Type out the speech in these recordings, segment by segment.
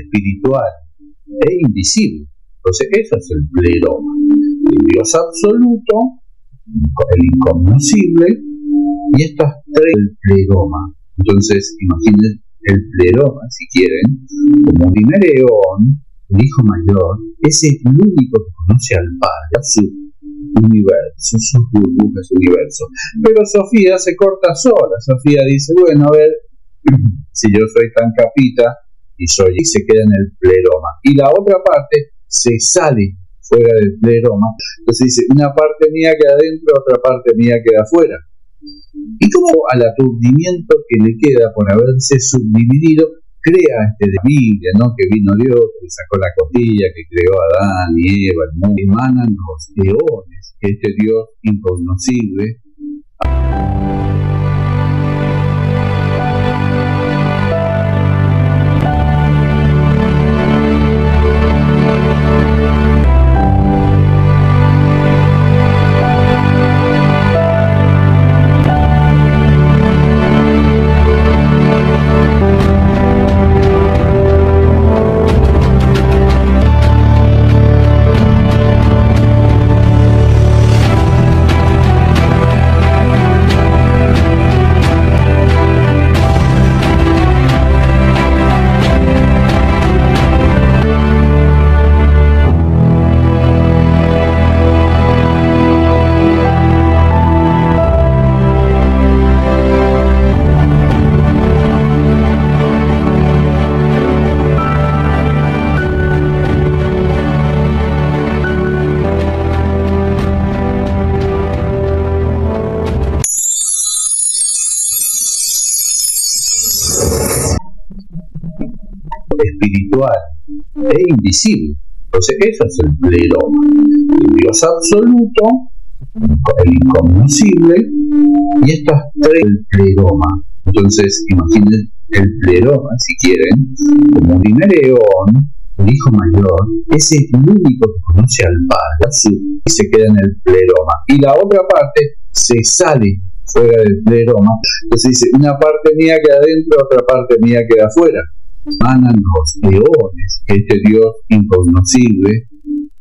espiritual e invisible. Entonces eso es el pleroma. El Dios absoluto, el incognoscible, y estas tres el pleroma. Entonces imaginen el pleroma, si quieren, como un Himereón, el hijo mayor. Ese es el único que conoce al Padre, su universo, sus burbujas universo. Pero Sofía se corta sola. Sofía dice, bueno, a ver, si yo soy tan capita y se queda en el pleroma, y la otra parte se sale fuera del pleroma. Entonces dice, una parte mía queda adentro, otra parte mía queda afuera. Y como al aturdimiento que le queda por haberse subdividido, crea este de vida, ¿no? Que vino Dios, que sacó la costilla, que creó a Adán y Eva, el mundo. Emanan los eones, este Dios incognoscible. Espiritual e invisible. Entonces eso es el pleroma. El Dios absoluto, el incognoscible, y estas tres el pleroma. Entonces imaginen el pleroma, si quieren, como un Himereón, el hijo mayor. Ese es el único que conoce al Padre, y se queda en el pleroma, y la otra parte se sale fuera del pleroma. Entonces dice, una parte mía queda adentro, otra parte mía queda afuera. Emanan los eones, este Dios incognoscible,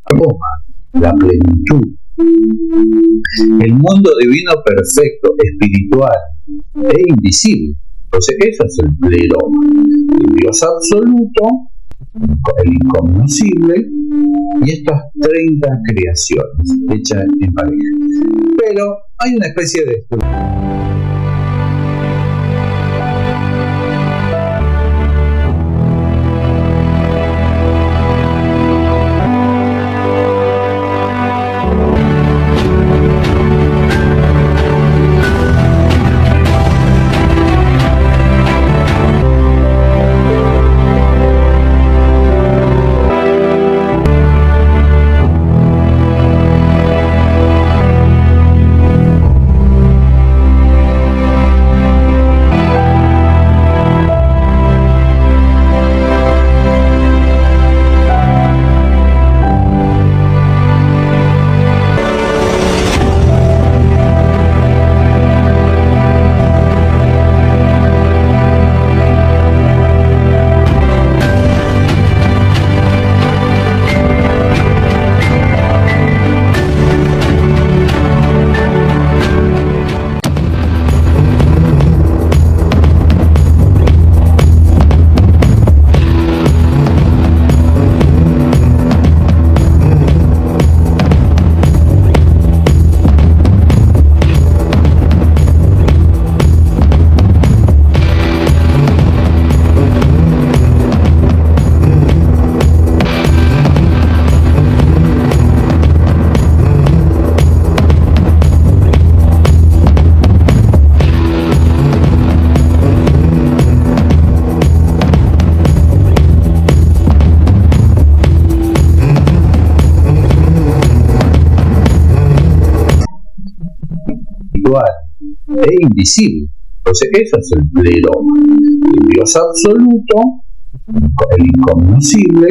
toma la plenitud. El mundo divino perfecto, espiritual e invisible. Entonces eso es el pleroma. El Dios absoluto, el incognoscible, y estas 30 creaciones hechas en pareja. Pero hay una especie de e invisible. Entonces eso es el pleroma. El Dios absoluto, el incognoscible,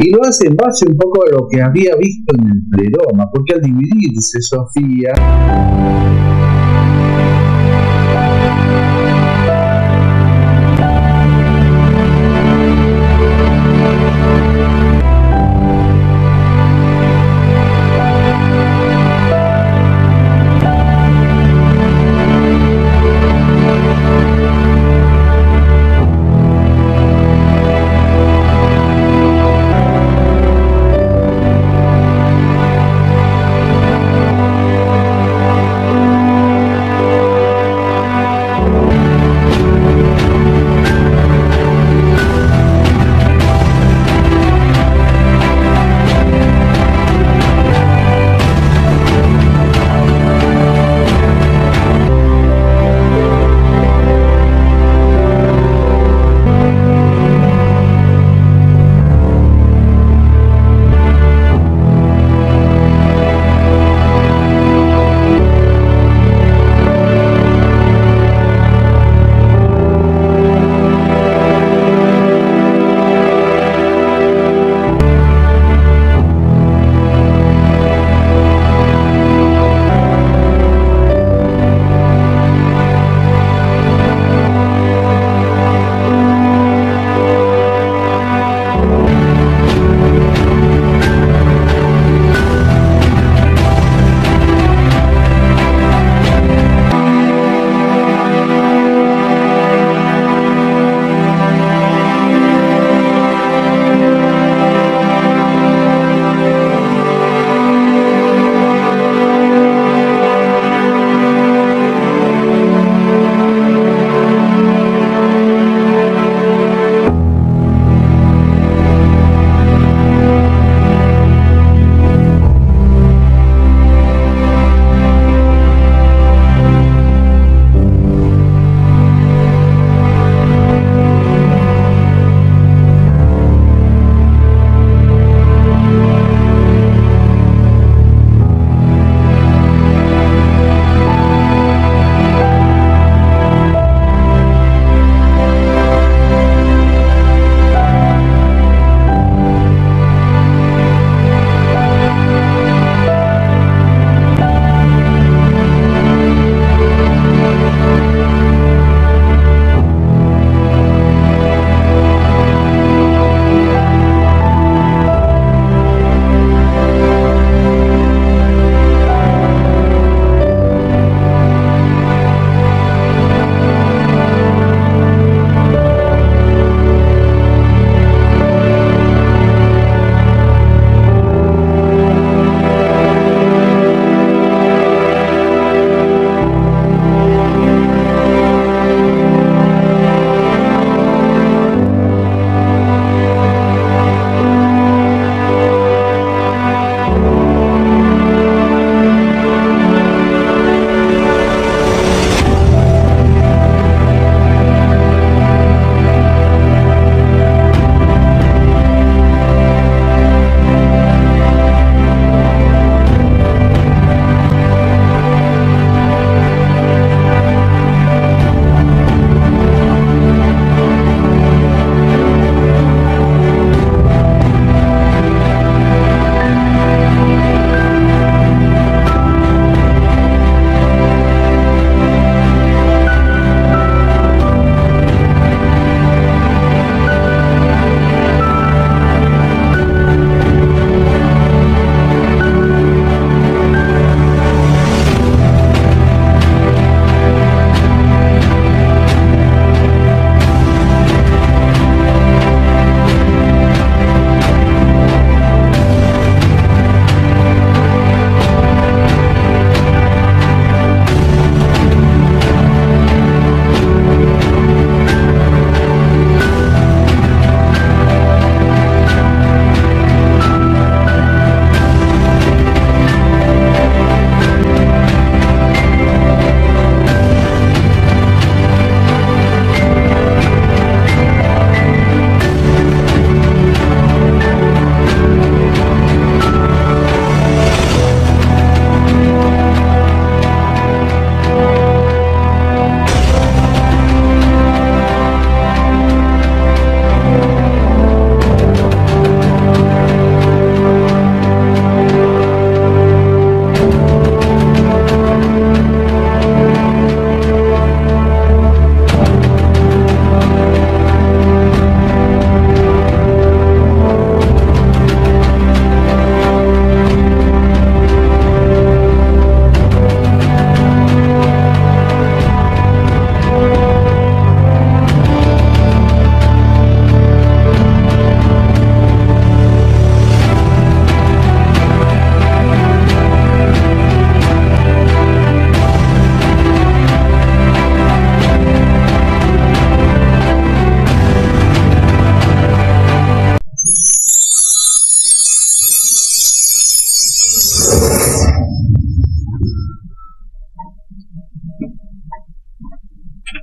y lo hace en base un poco a lo que había visto en el pleroma, porque al dividirse Sofía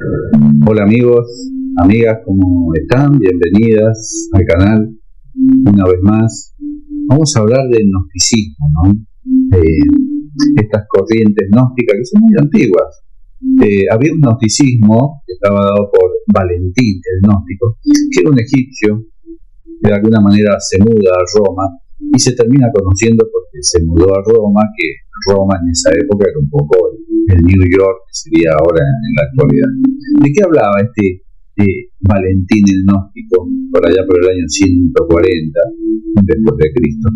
Hola amigos, amigas, ¿cómo están? Bienvenidas al canal una vez más. Vamos a hablar del gnosticismo, ¿no? Estas corrientes gnósticas que son muy antiguas. Había un gnosticismo que estaba dado por Valentín, el gnóstico, que era un egipcio que de alguna manera se muda a Roma y se termina conociendo porque se mudó a Roma, que Roma en esa época era un poco el New York que sería ahora en la actualidad. ¿De qué hablaba este Valentín el gnóstico por allá por el año 140 después de Cristo?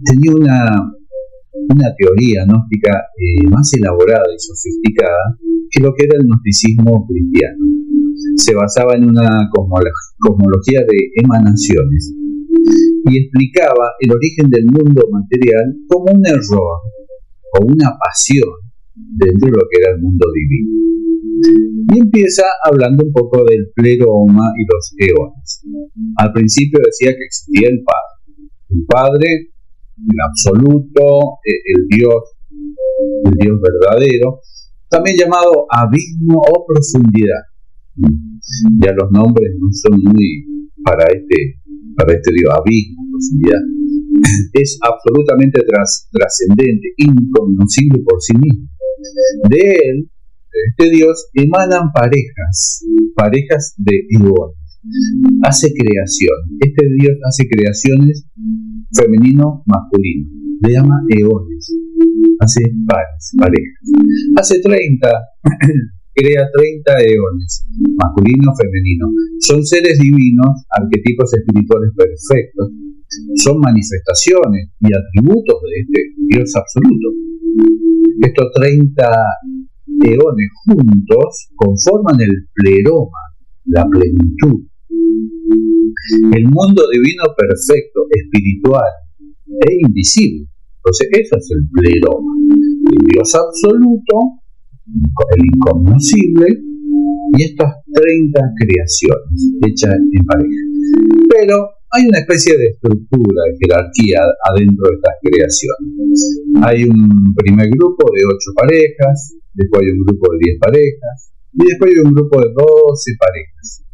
Tenía una teoría gnóstica más elaborada y sofisticada que lo que era el gnosticismo cristiano. Se basaba en una cosmología de emanaciones y explicaba el origen del mundo material como un error o una pasión dentro de lo que era el mundo divino. Y empieza hablando un poco del pleroma y los eones. Al principio decía que existía el Padre, el absoluto, el Dios verdadero, también llamado abismo o profundidad. Ya los nombres no son muy para este Dios, abismo, profundidad. Es absolutamente trascendente, incognoscible por sí mismo. De él, de este Dios, emanan parejas de eones. Hace creación. Este Dios hace creaciones femenino, masculino. Le llama eones. Hace parejas. Hace 30, crea 30 eones, masculino, femenino. Son seres divinos, arquetipos espirituales perfectos. Son manifestaciones y atributos de este Dios absoluto. Estos 30 eones juntos conforman el pleroma, la plenitud. El mundo divino perfecto, espiritual e invisible. Entonces eso es el pleroma. El Dios absoluto, el incognoscible, y estas 30 creaciones hechas en pareja. Pero hay una especie de estructura, de jerarquía adentro de estas creaciones. Hay un primer grupo de 8 parejas, después hay un grupo de 10 parejas, y después hay un grupo de 12 parejas.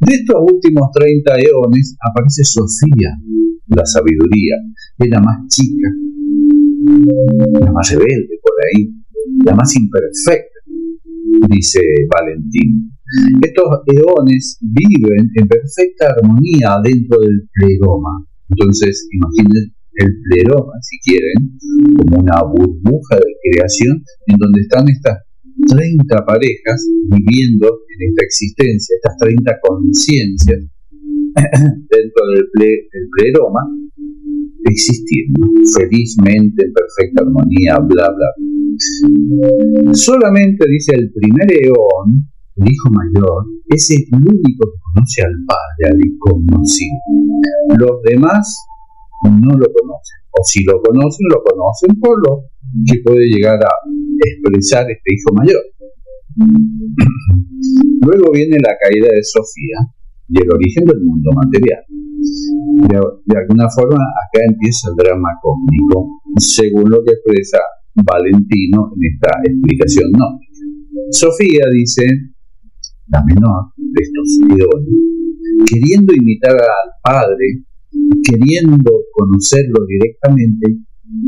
De estos últimos 30 eones aparece Sofía, la sabiduría, es la más chica, la más rebelde por ahí, la más imperfecta, dice Valentín. Estos eones viven en perfecta armonía dentro del pleroma. Entonces, imaginen el pleroma, si quieren, como una burbuja de creación en donde están estas 30 parejas viviendo en esta existencia, estas 30 conciencias dentro del pleroma, existiendo felizmente en perfecta armonía, bla bla. Solamente, dice, el primer eón, el hijo mayor, es el único que conoce al Padre, al incognoscible. Los demás no lo conocen, o si lo conocen por lo que puede llegar a expresar este hijo mayor. Luego viene la caída de Sofía y el origen del mundo material. De alguna forma acá empieza el drama cósmico, según lo que expresa Valentino en esta explicación gnóstica. Sofía, dice, la menor de estos eones, queriendo imitar al Padre, queriendo conocerlo directamente,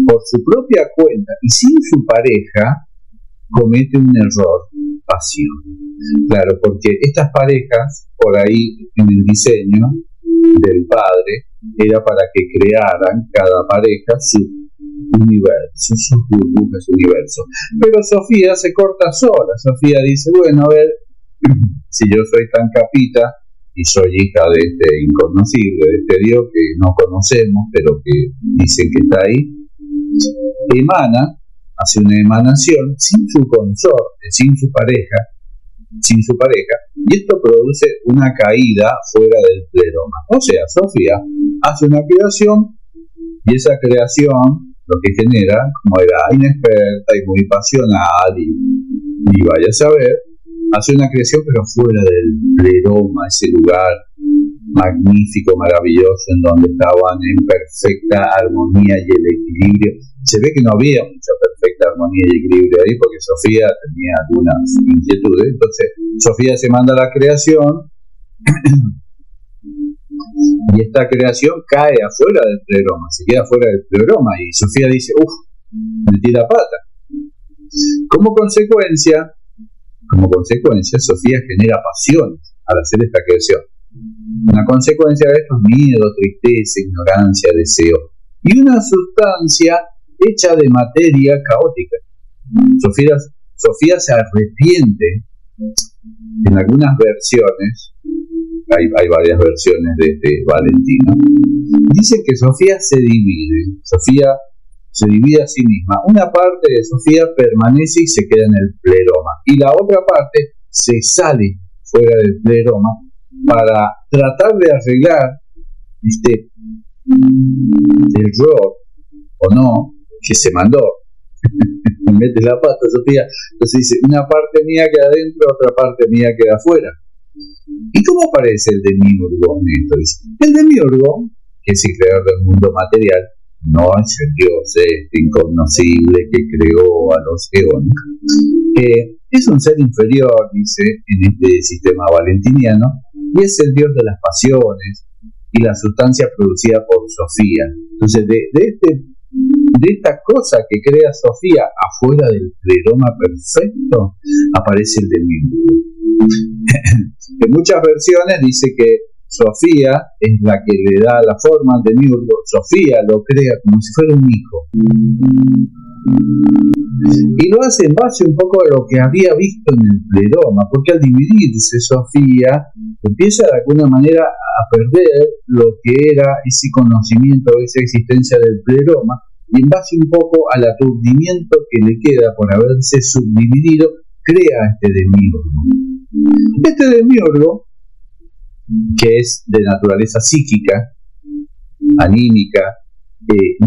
por su propia cuenta y sin su pareja, comete un error, pasión. Claro, porque estas parejas, por ahí en el diseño del Padre, era para que crearan cada pareja su universo, sus burbujas universo. Pero Sofía se corta sola. Sofía dice, bueno, a ver, si yo soy tan capita y soy hija de este incognoscible, de este Dios que no conocemos, pero que dicen que está ahí, hace una emanación sin su consorte, sin su pareja, y esto produce una caída fuera del pleroma. O sea, Sofía hace una creación y esa creación lo que genera, como era inexperta y muy pasional y vaya a saber, hace una creación pero fuera del pleroma, ese lugar magnífico, maravilloso, en donde estaban en perfecta armonía y el equilibrio. Se ve que no había mucha perfecta armonía y equilibrio ahí, porque Sofía tenía algunas inquietudes. Entonces Sofía se manda a la creación y esta creación cae afuera del pleroma, se queda fuera del pleroma, y Sofía dice, metí la pata. Como consecuencia, Sofía genera pasiones al hacer esta creación. Una consecuencia de esto es miedo, tristeza, ignorancia, deseo y una sustancia hecha de materia caótica. Sofía se arrepiente. En algunas versiones, hay varias versiones de Valentino, dicen que Sofía se divide a sí misma. Una parte de Sofía permanece y se queda en el pleroma, y la otra parte se sale fuera del pleroma para tratar de arreglar este error o no que se mandó. Mete la pata, Sofía. Entonces dice, una parte mía queda adentro, otra parte mía queda afuera. ¿Y cómo aparece el demiurgo en esto? Dice, el demiurgo, que es el creador del mundo material, no es el Dios incognoscible que creó a los eones. Es un ser inferior, dice, en este sistema valentiniano, y es el Dios de las pasiones y la sustancia producida por Sofía. Entonces, de esta cosa que crea Sofía afuera del pleroma perfecto, aparece el demiurgo. En muchas versiones dice que Sofía es la que le da la forma al demiurgo. Sofía lo crea como si fuera un hijo. Y lo hace en base un poco a lo que había visto en el pleroma, porque al dividirse Sofía empieza de alguna manera a perder lo que era ese conocimiento, esa existencia del pleroma, y en base un poco al aturdimiento que le queda por haberse subdividido, crea este demiurgo. Este demiurgo, que es de naturaleza psíquica, anímica,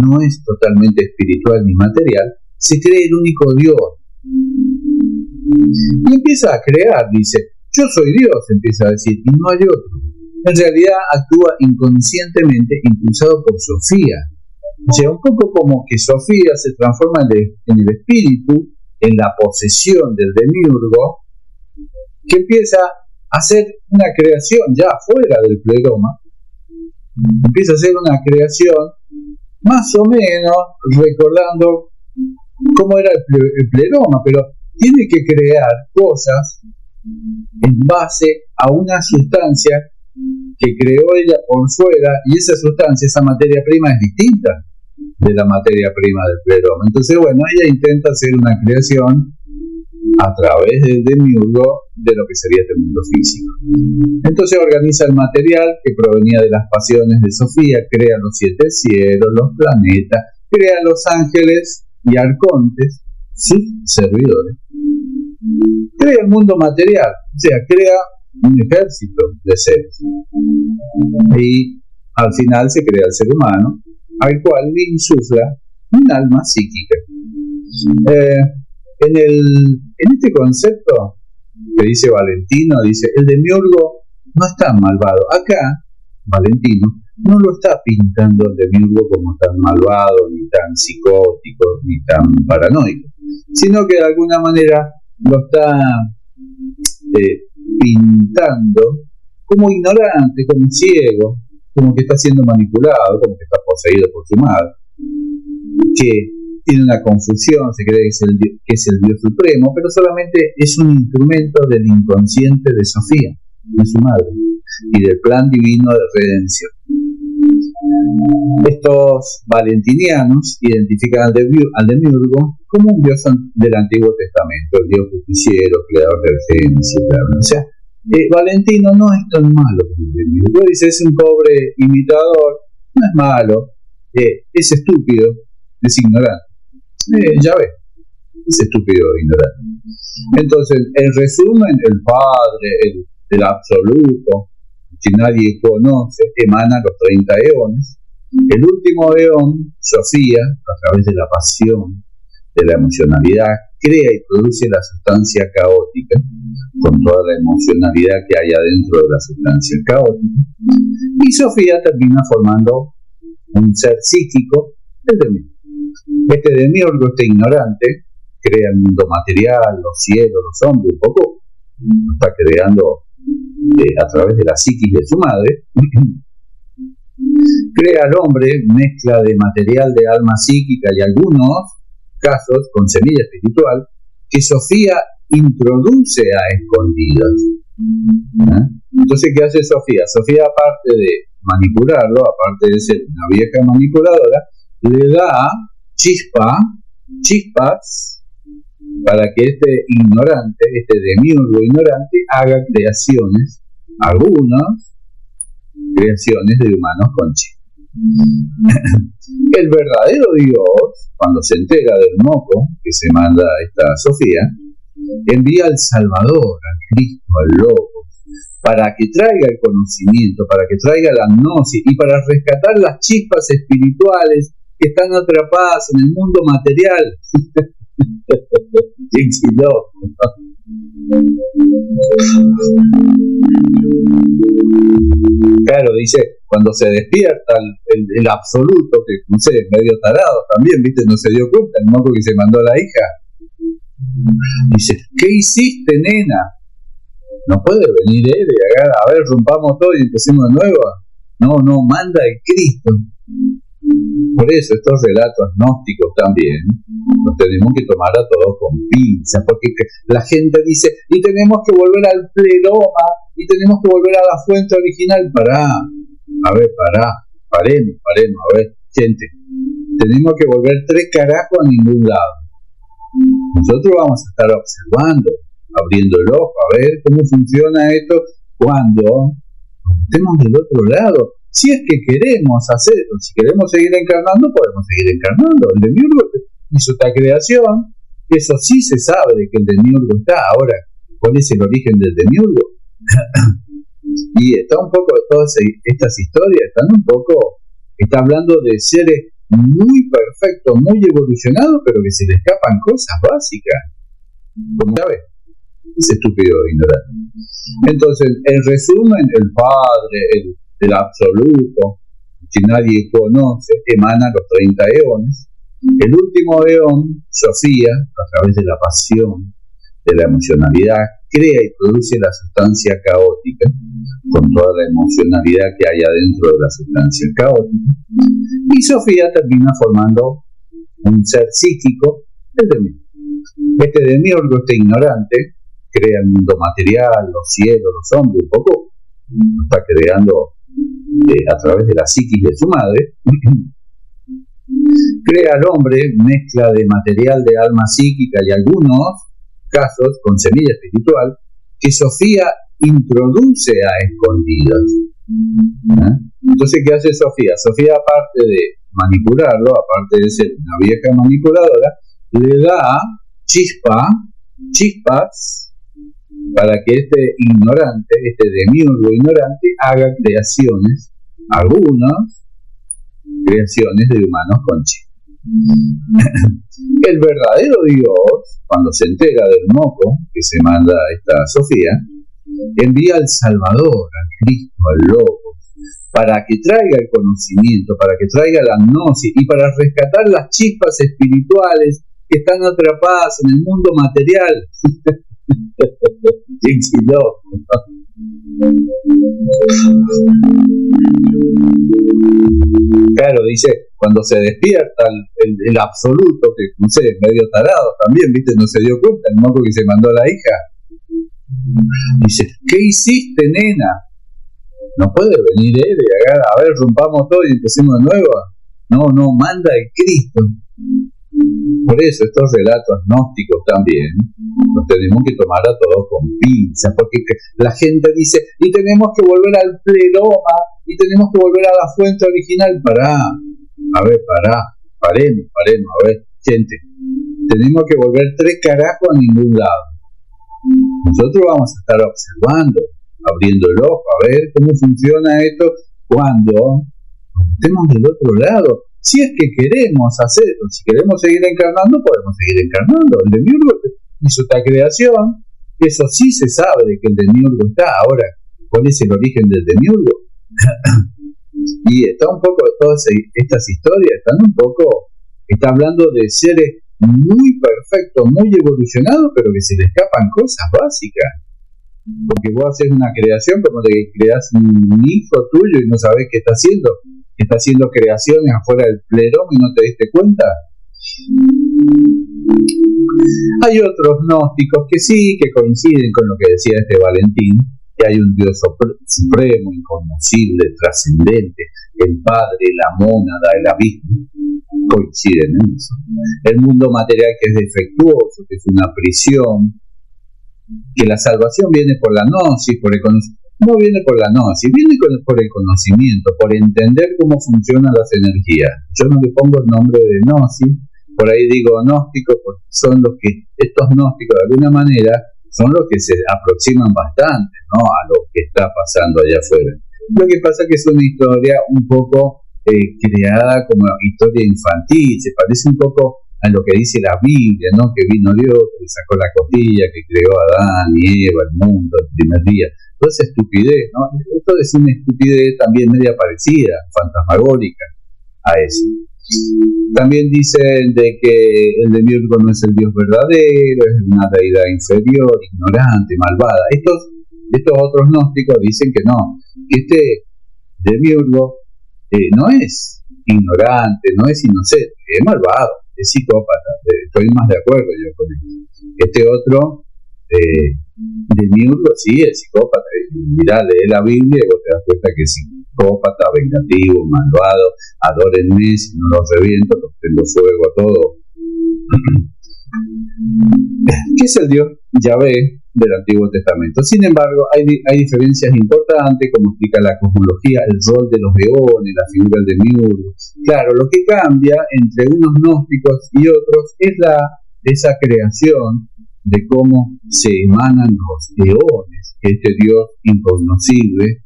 no es totalmente espiritual ni material, se cree el único Dios. Y empieza a crear, dice, yo soy Dios, empieza a decir, y no hay otro. En realidad actúa inconscientemente, impulsado por Sofía. O sea, un poco como que Sofía se transforma en el espíritu, en la posesión del demiurgo, que empieza a hacer una creación ya fuera del pleroma, empieza a hacer una creación más o menos recordando cómo era el pleroma, pero tiene que crear cosas en base a una sustancia que creó ella por fuera, y esa sustancia, esa materia prima es distinta de la materia prima del pleroma. Entonces, bueno, ella intenta hacer una creación a través del demiurgo de lo que sería este mundo físico. Entonces organiza el material que provenía de las pasiones de Sofía, crea los 7 cielos, los planetas, crea los ángeles y arcontes, sus servidores. Crea el mundo material, o sea, crea un ejército de seres. Y al final se crea el ser humano, al cual le insufla un alma psíquica. En este concepto que dice Valentino, dice, el demiurgo no es tan malvado. Acá, Valentino no lo está pintando el demiurgo como tan malvado, ni tan psicótico, ni tan paranoico, sino que de alguna manera lo está pintando como ignorante, como ciego, como que está siendo manipulado, como que está poseído por su madre, que tiene una confusión, se cree que es el Dios supremo, pero solamente es un instrumento del inconsciente de Sofía, de su madre, y del plan divino de redención. Estos valentinianos identifican al demiurgo como un dios del Antiguo Testamento, el dios justiciero, creador del génesis, o sea, Valentino no es tan malo como el demiurgo. Dice, es un pobre imitador, no es malo, es estúpido, es ignorante. Ya ves, es estúpido e ignorante. Entonces, en resumen, el Padre, el absoluto, que nadie conoce, emana los 30 eones. El último eón, Sofía, a través de la pasión, de la emocionalidad, crea y produce la sustancia caótica, con toda la emocionalidad que hay adentro de la sustancia caótica. Y Sofía termina formando un ser psíquico, el demiurgo. Este demiurgo, este ignorante, crea el mundo material, los cielos, los hombres, un poco lo está creando a través de la psiquis de su madre. Crea al hombre, mezcla de material de alma psíquica y algunos casos con semilla espiritual que Sofía introduce a escondidas. Entonces, ¿qué hace Sofía? Sofía, aparte de manipularlo, aparte de ser una vieja manipuladora, le da chispas para que este ignorante, este demiurgo ignorante, haga creaciones, algunas creaciones de humanos con chispas. El verdadero Dios, cuando se entera del moco que se manda esta Sofía, envía al Salvador, al Cristo, al Loco, para que traiga el conocimiento, para que traiga la gnosis y para rescatar las chispas espirituales que están atrapadas en el mundo material. Claro, dice, cuando se despierta el absoluto, que no sé, medio tarado también, viste, no se dio cuenta, el moco que se mandó a la hija. Dice, ¿qué hiciste, nena? No puede venir él y a ver, rompamos todo y empecemos de nuevo. No, manda el Cristo. Por eso estos relatos gnósticos también los tenemos que tomar a todos con pinzas, porque la gente dice, y tenemos que volver al pleroma, y tenemos que volver a la fuente original. Paremos, a ver, gente, tenemos que volver 3 carajos a ningún lado. Nosotros vamos a estar observando, abriendo el ojo, a ver cómo funciona esto cuando estemos del otro lado. Si es que queremos hacerlo, si queremos seguir encarnando, podemos seguir encarnando. El demiurgo hizo esta creación, eso sí se sabe de que el demiurgo está. Ahora, ¿cuál es el origen del demiurgo? Y está un poco, todas estas historias está hablando de seres muy perfectos, muy evolucionados, pero que se le escapan cosas básicas. Como sabes, ese estúpido ignorante. Entonces, en resumen, el Padre, el absoluto, que nadie conoce, emana los 30 eones. El último eón, Sofía, a través de la pasión, de la emocionalidad, crea y produce la sustancia caótica, con toda la emocionalidad que hay adentro de la sustancia caótica. Y Sofía termina formando un ser psíquico, el demiurgo. Este demiurgo, este ignorante, crea el mundo material, los cielos, los hombres, un poco lo está creando a través de la psiquis de su madre. Crea al hombre, mezcla de material de alma psíquica y algunos casos con semilla espiritual que Sofía introduce a escondidas. Entonces, ¿qué hace Sofía? Sofía, aparte de manipularlo, aparte de ser una vieja manipuladora, le da chispas para que este ignorante, este demiurgo ignorante, haga creaciones, algunas creaciones de humanos con chispas. El verdadero Dios, cuando se entera del moco que se manda esta Sofía, envía al Salvador, al Cristo, al Loco, para que traiga el conocimiento, para que traiga la gnosis y para rescatar las chispas espirituales que están atrapadas en el mundo material. Claro, dice, cuando se despierta el absoluto, que no sé, medio tarado también, viste, no se dio cuenta, el moco que se mandó a la hija. Dice, ¿qué hiciste, nena? No puede venir él y a ver, rompamos todo y empecemos de nuevo. No, manda el Cristo. Por eso estos relatos gnósticos también los tenemos que tomar a todos con pinzas, porque la gente dice, y tenemos que volver al pleroma, y tenemos que volver a la fuente original. Paremos, a ver, gente, tenemos que volver 3 carajos a ningún lado. Nosotros vamos a estar observando, abriendo el ojo, a ver cómo funciona esto cuando estemos del otro lado. Si es que queremos hacerlo, si queremos seguir encarnando, podemos seguir encarnando. El demiurgo hizo esta creación, eso sí se sabe de que el demiurgo está. Ahora, ¿cuál es el origen del demiurgo? Y está un poco, todas estas historias está hablando de seres muy perfecto, muy evolucionado, pero que se le escapan cosas básicas. Porque vos haces una creación como te creás un hijo tuyo y no sabés qué está haciendo. Está haciendo creaciones afuera del pleroma y no te diste cuenta. Hay otros gnósticos que sí, que coinciden con lo que decía este Valentín, que hay un Dios supremo, inconocible, trascendente, el Padre, la mónada, el abismo. Coinciden en eso. El mundo material que es defectuoso, que es una prisión, que la salvación viene por la gnosis, por el conocimiento. No viene por la gnosis, viene por el conocimiento, por entender cómo funcionan las energías. Yo no le pongo el nombre de gnosis, por ahí digo gnósticos, porque son los que, estos gnósticos de alguna manera, son los que se aproximan bastante, ¿no?, a lo que está pasando allá afuera. Lo que pasa es que es una historia un poco creada como historia infantil, se parece un poco a lo que dice la Biblia, ¿no?, que vino Dios, que sacó la costilla, que creó a Adán y Eva, el mundo, el primer día. Toda esa estupidez, ¿no? Esto es una estupidez también media parecida, fantasmagórica a eso. También dicen de que el demiurgo no es el Dios verdadero, es una deidad inferior, ignorante, malvada. Estos otros gnósticos dicen que no, que este demiurgo no es ignorante, no es inocente, es malvado, es psicópata. Estoy más de acuerdo yo con él. Este otro demiurgo sí es psicópata. Mirá, lee la Biblia y vos te das cuenta que es psicópata, vengativo, malvado. Adórenme, si no los reviento, los prendo fuego a todo. ¿Qué es el Dios Yahvé del Antiguo Testamento? Sin embargo, hay diferencias importantes, como explica la cosmología, el rol de los eones, la figura del demiurgo. Claro, lo que cambia entre unos gnósticos y otros es esa creación de cómo se emanan los eones, que este Dios incognoscible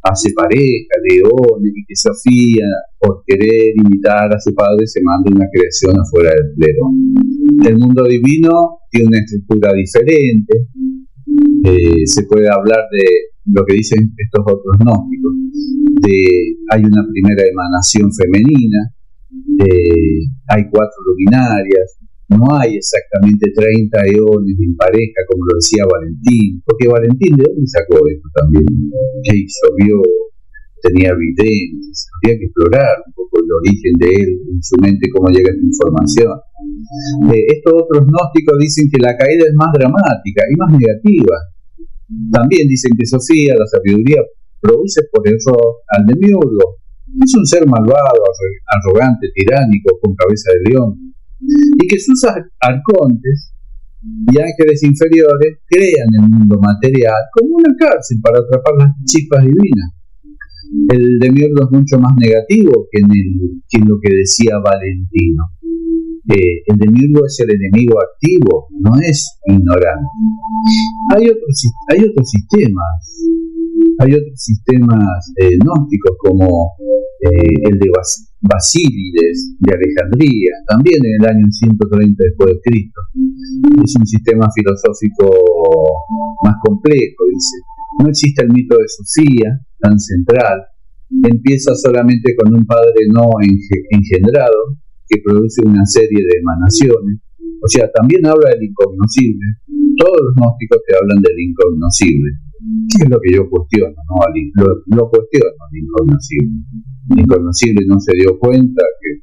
hace pareja de eones y que Sofía, por querer imitar a su padre, se manda una creación afuera del pleroma. El mundo divino tiene una estructura diferente. Se puede hablar de lo que dicen estos otros gnósticos, hay una primera emanación femenina, hay 4 luminarias. No hay exactamente 30 eones en pareja, como lo decía Valentín, porque Valentín, ¿de dónde sacó esto también? ¿Qué hizo? Vio, tenía evidencias, había que explorar un poco el origen de él, en su mente, cómo llega esta información. Estos otros gnósticos dicen que la caída es más dramática y más negativa. También dicen que Sofía, la sabiduría, produce por error al demiurgo. Es un ser malvado, arrogante, tiránico, con cabeza de león, y que sus arcontes y ángeles inferiores crean el mundo material como una cárcel para atrapar las chispas divinas. El demiurgo es mucho más negativo que en lo que decía Valentino. El demiurgo es el enemigo activo, no es ignorante. Hay otros sistemas gnósticos como el de Basílides de Alejandría, también en el año 130 después de Cristo. Es un sistema filosófico más complejo, dice. No existe el mito de Sofía, tan central. Empieza solamente con un padre no engendrado, que produce una serie de emanaciones. O sea, también habla del incognoscible. Todos los gnósticos te hablan del incognoscible. ¿Qué es lo que yo cuestiono? ¿No? Lo cuestiono, el incognoscible. El incognoscible no se dio cuenta que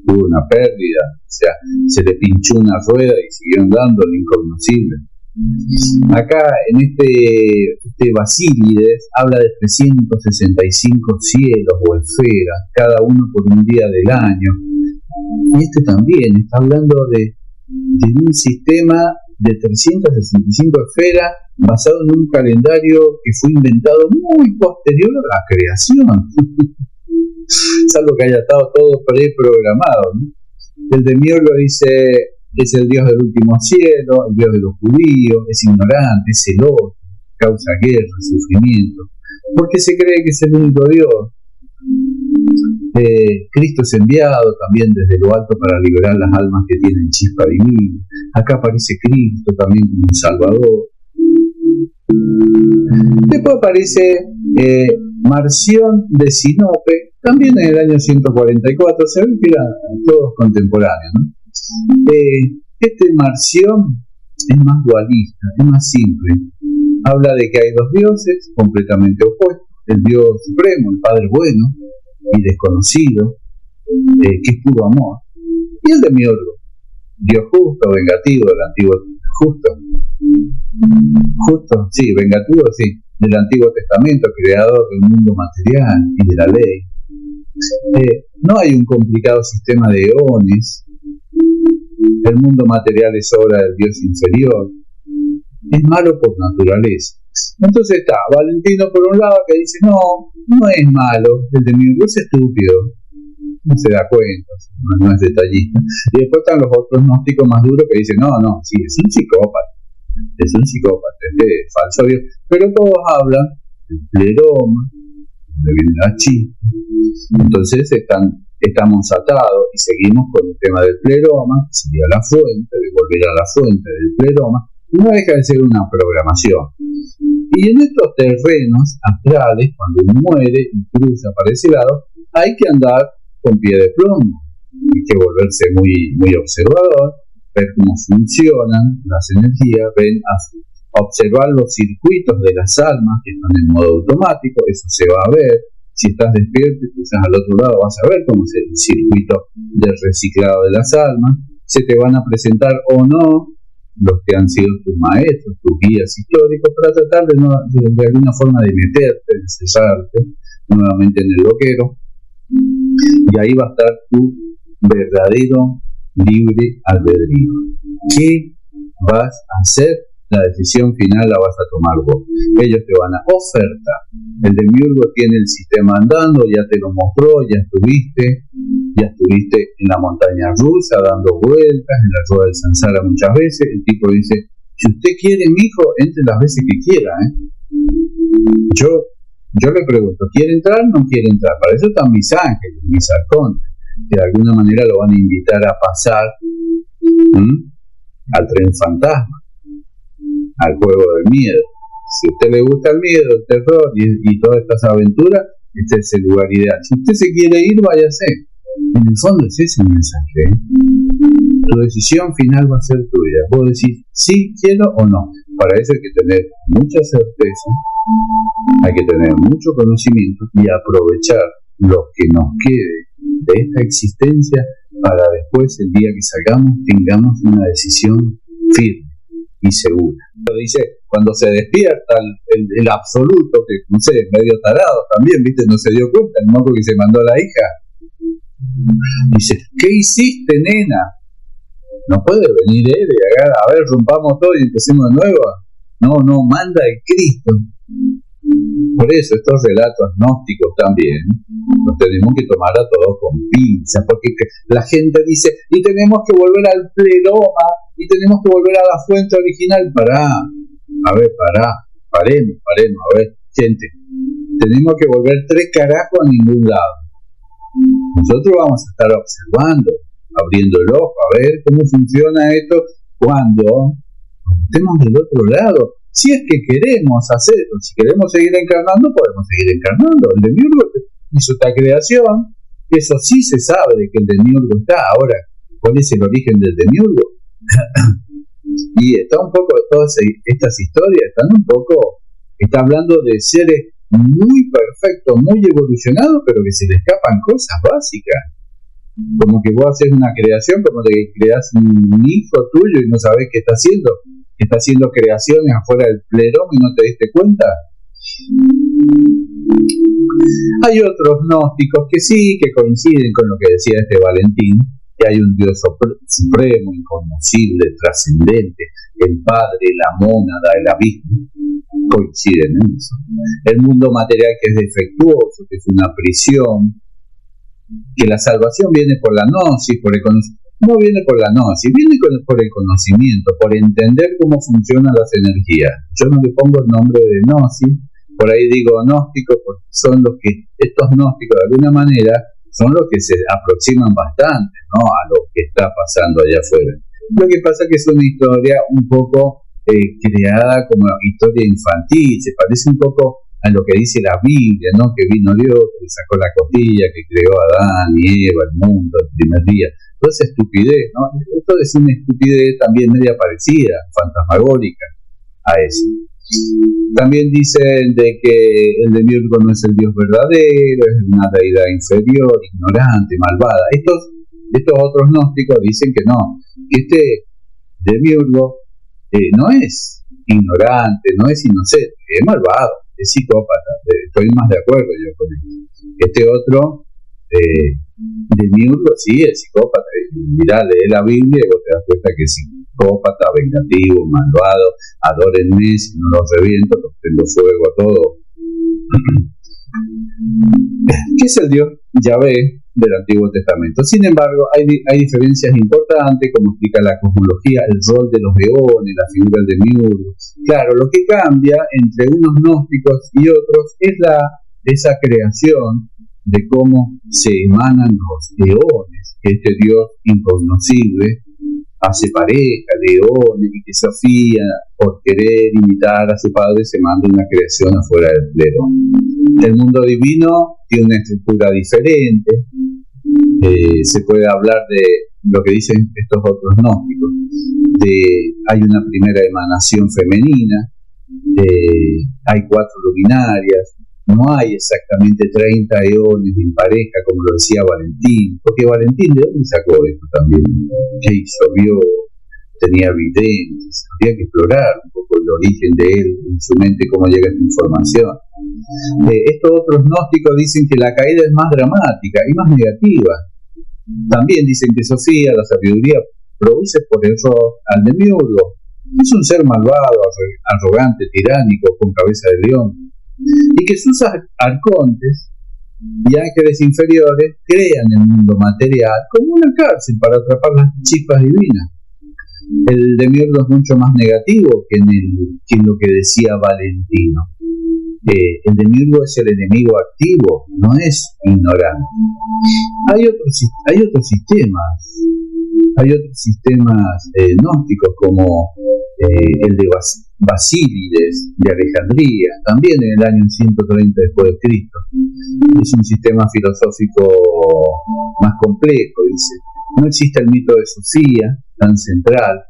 tuvo una pérdida, o sea, se le pinchó una rueda y siguió andando el incognoscible. Acá en este Basílides habla de 365 cielos o esferas, cada uno por un día del año. Y este también está hablando de un sistema de 365 esferas basado en un calendario que fue inventado muy posterior a la creación. Salvo que haya estado todo preprogramado, ¿no? El demiurgo dice, es el Dios del último cielo, el Dios de los judíos, es ignorante, es celoso, causa guerra, sufrimiento, porque se cree que es el único Dios. Cristo es enviado también desde lo alto para liberar las almas que tienen chispa divina. Acá aparece Cristo también como un Salvador. Después aparece Marción de Sinope, también en el año 144, se ve que eran todos contemporáneos, ¿no? Este Marción es más dualista, es más simple. Habla de que hay dos dioses completamente opuestos: el Dios supremo, el Padre bueno y desconocido, que es puro amor, y el Demiurgo, Dios justo, vengativo del antiguo vengativo, del Antiguo Testamento, creador del mundo material y de la ley. No hay un complicado sistema de eones. El mundo material es obra del Dios inferior. Es malo por naturaleza. Entonces está Valentino por un lado, que dice no es malo, el Demiurgo es estúpido, no se da cuenta, no es detallista. Y después están los otros gnósticos más duros que dicen sí, es un psicópata, es falso Dios. Pero todos hablan del pleroma, donde viene la chispa. Entonces estamos atados y seguimos con el tema del pleroma, que sería la fuente, de volver a la fuente del pleroma. No deja de ser una programación. Y en estos terrenos astrales, cuando uno muere y cruza para ese lado, hay que andar con pie de plomo. Hay que volverse muy, muy observador, ver cómo funcionan las energías, observar los circuitos de las almas que están en modo automático. Eso se va a ver. Si estás despierto y cruzas al otro lado, vas a ver cómo es el circuito del reciclado de las almas. Se te van a presentar o no los que han sido tus maestros, tus guías históricos, para tratar de alguna forma de meterte, de cesarte nuevamente en el loquero. Y ahí va a estar tu verdadero libre albedrío. ¿Qué vas a hacer? La decisión final la vas a tomar vos. Ellos te van a ofertar. El Demiurgo tiene el sistema andando, ya te lo mostró, ya estuviste en la montaña rusa dando vueltas, en la rueda del Sansara muchas veces. El tipo dice, si usted quiere, mijo, entre las veces que quiera. Yo le pregunto, ¿quiere entrar o no quiere entrar? Para eso están mis ángeles, mis arcontes, que de alguna manera lo van a invitar a pasar al tren fantasma, al juego del miedo. Si a usted le gusta el miedo, el terror y todas estas aventuras, este es el lugar ideal. Si usted se quiere ir, váyase. En el fondo es ese el mensaje. Tu decisión final va a ser tuya. Vos decís sí quiero o no. Para eso hay que tener mucha certeza, hay que tener mucho conocimiento y aprovechar lo que nos quede de esta existencia para después, el día que salgamos, tengamos una decisión firme y segura. Lo dice, cuando se despierta el absoluto, que no sé, medio tarado también, ¿viste? No se dio cuenta, el moco que se mandó a la hija. Dice, ¿qué hiciste, nena? No puede venir él y a ver, rompamos todo y empecemos de nuevo. No, manda el Cristo. Por eso estos relatos gnósticos también los tenemos que tomar a todos con pinzas, porque la gente dice, y tenemos que volver al pleroma, y tenemos que volver a la fuente original. Paremos, a ver, gente, tenemos que volver 3 carajos a ningún lado. Nosotros vamos a estar observando, abriendo el ojo, a ver cómo funciona esto cuando estemos del otro lado. Si es que queremos hacerlo, si queremos seguir encarnando, podemos seguir encarnando. El Demiurgo hizo esta creación, eso sí se sabe de que el Demiurgo está. Ahora, ¿cuál es el origen del Demiurgo? Y está un poco, todas estas historias está hablando de seres muy perfectos, muy evolucionados, pero que se le escapan cosas básicas. Como que vos haces una creación, como que creás un hijo tuyo y no sabés qué está haciendo. Está haciendo creaciones afuera del pleroma y no te diste cuenta. Hay otros gnósticos que sí, que coinciden con lo que decía este Valentín, que hay un Dios supremo, inconocible, trascendente, el Padre, la mónada, el abismo. Coinciden en eso. El mundo material que es defectuoso, que es una prisión, que la salvación viene por la gnosis, por el conocimiento. No viene por la gnosis, viene por el conocimiento, por entender cómo funcionan las energías. Yo no le pongo el nombre de gnosis, por ahí digo gnósticos, porque son los que, estos gnósticos de alguna manera, son los que se aproximan bastante, ¿no?, a lo que está pasando allá afuera. Lo que pasa es que es una historia un poco creada como historia infantil, se parece un poco a lo que dice la Biblia, ¿no?, que vino Dios, que sacó la costilla, que creó a Adán y Eva, el mundo, el primer día. toda esa estupidez, ¿no? Esto es una estupidez también media parecida, fantasmagórica a eso. También dicen de que el demiurgo no es el Dios verdadero, es una deidad inferior, ignorante, malvada. Estos otros gnósticos dicen que no, que este demiurgo no es ignorante, no es inocente, es malvado, es psicópata. Estoy más de acuerdo yo con él. Este otro demiurgo sí es psicópata. Mirá, lee la Biblia y vos te das cuenta que es psicópata, vengativo, malvado. Adórenme, si no los reviento, los prendo fuego a todo. ¿Qué es el Dios Yahvé del Antiguo Testamento? Sin embargo, hay diferencias importantes, como explica la cosmología, el rol de los eones, la figura del demiurgo. Claro, lo que cambia entre unos gnósticos y otros es esa creación de cómo se emanan los eones, que este Dios incognoscible hace pareja de eones y que Sofía, por querer imitar a su padre, se manda una creación afuera del pleroma. El mundo divino tiene una estructura diferente. Se puede hablar de lo que dicen estos otros gnósticos, hay una primera emanación femenina, hay 4 luminarias, no hay exactamente 30 eones en pareja, como lo decía Valentín, porque Valentín, ¿de dónde sacó esto también? ¿Qué hizo? Vio, tenía videntes, habría que explorar un poco el origen de él, en su mente, cómo llega esta información. Estos otros gnósticos dicen que la caída es más dramática y más negativa. También dicen que Sofía, la sabiduría, produce por error al demiurgo. Es un ser malvado, arrogante, tiránico, con cabeza de león, y que sus arcontes y ángeles inferiores crean el mundo material como una cárcel para atrapar las chispas divinas. El demiurgo es mucho más negativo que en lo que decía Valentino. El demiurgo es el enemigo activo, no es ignorante. Hay otros sistemas gnósticos, como el de Basílides de Alejandría, también en el año 130 después de Cristo. Es un sistema filosófico más complejo, dice. No existe el mito de Sofía, tan central.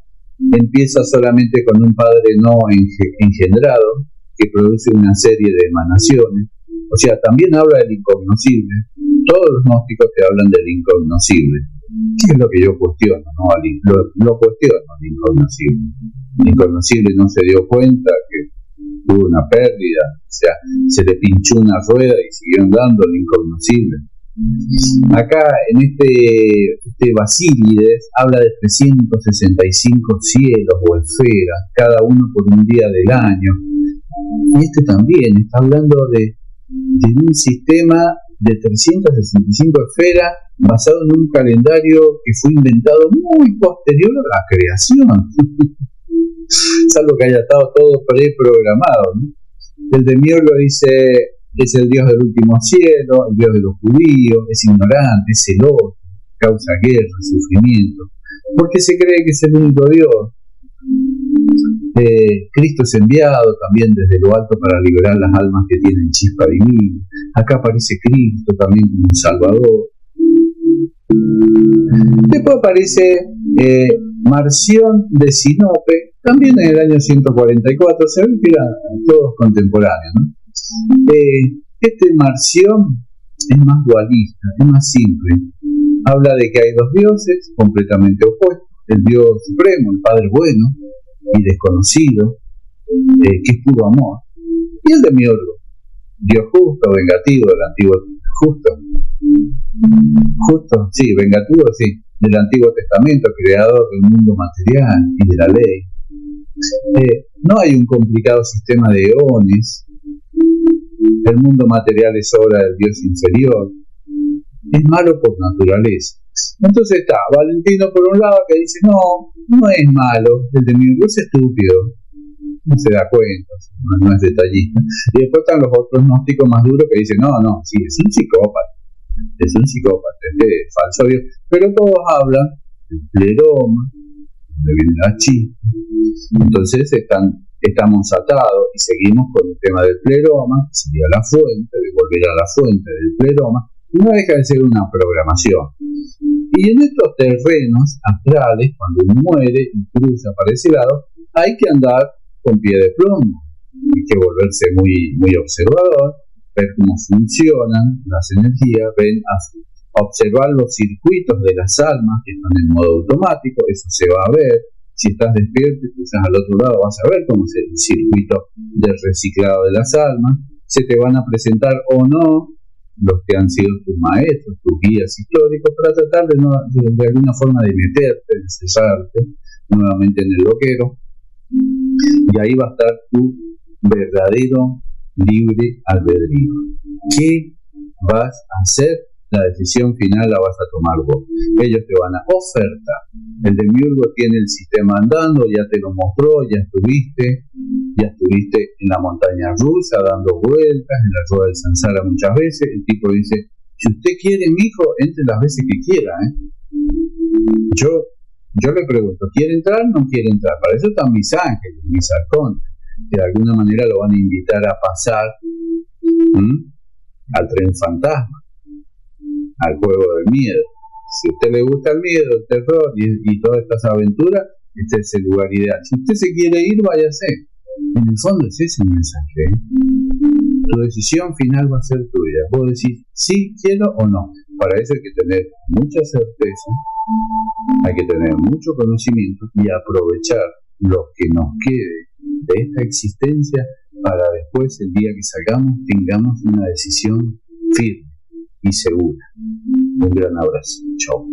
Empieza solamente con un padre no engendrado, que produce una serie de emanaciones. O sea, también habla del incognoscible. Todos los gnósticos te hablan del incognoscible. ¿Qué es lo que yo cuestiono? ¿No? Lo cuestiono, el incognoscible. El incognoscible no se dio cuenta que tuvo una pérdida, o sea, se le pinchó una rueda y siguió andando el incognoscible. Acá en este Basílides habla de 365 cielos o esferas, cada uno por un día del año. Y este también está hablando de un sistema de 365 esferas basado en un calendario que fue inventado muy posterior a la creación. Salvo que haya estado todo preprogramado, ¿no? El demiurgo dice: es el Dios del último cielo, el Dios de los judíos, es ignorante, es celoso, causa guerra, sufrimiento, porque se cree que es el único Dios. Cristo es enviado también desde lo alto para liberar las almas que tienen chispa divina. Acá aparece Cristo también como un Salvador. Después aparece Marción de Sinope, también en el año 144, se ve que eran todos contemporáneos, ¿no? Este Marción es más dualista, es más simple. Habla de que hay dos dioses completamente opuestos: el Dios supremo, el Padre bueno y desconocido, que es puro amor, y el demiurgo, Dios justo, vengativo del antiguo vengativo, sí, del Antiguo Testamento, creador del mundo material y de la ley. No hay un complicado sistema de eones. El mundo material es obra del Dios inferior. Es malo por naturaleza. Entonces está Valentino por un lado, que dice: no es malo, el demiurgo es estúpido, no se da cuenta, no es detallista. Y después están los otros gnósticos más duros que dicen: sí, es un psicópata, es falso Dios. Pero todos hablan del pleroma, donde viene la chispa. Entonces estamos atados y seguimos con el tema del pleroma, que sería la fuente, de volver a la fuente del pleroma. No deja de ser una programación. Y en estos terrenos astrales, cuando uno muere y cruza para ese lado, hay que andar con pie de plomo. Hay que volverse muy, muy observador, ver cómo funcionan las energías, observar los circuitos de las almas que están en modo automático, eso se va a ver. Si estás despierto y cruzas al otro lado, vas a ver cómo es el circuito del reciclado de las almas. Se te van a presentar o no los que han sido tus maestros, tus guías históricos, para tratar de alguna forma de meterte, de cerrarte nuevamente en el loquero. Y ahí va a estar tu verdadero libre albedrío. ¿Qué vas a hacer? La decisión final la vas a tomar vos. Ellos te van a ofertar. El demiurgo tiene el sistema andando, ya te lo mostró, ya estuviste en la montaña rusa dando vueltas, en la rueda del samsara muchas veces. El tipo dice, si usted quiere, mijo, entre las veces que quiera. Yo le pregunto, ¿quiere entrar o no quiere entrar? Para eso están mis ángeles, mis arcontes, que de alguna manera lo van a invitar a pasar al tren fantasma, al juego del miedo. Si a usted le gusta el miedo, el terror y todas estas aventuras, este es el lugar ideal. Si usted se quiere ir, váyase. En el fondo es ese el mensaje. Tu decisión final va a ser tuya. Vos decís sí quiero o no. Para eso hay que tener mucha certeza, hay que tener mucho conocimiento y aprovechar lo que nos quede de esta existencia para después, el día que salgamos, tengamos una decisión firme y segura. Un gran abrazo. Chao.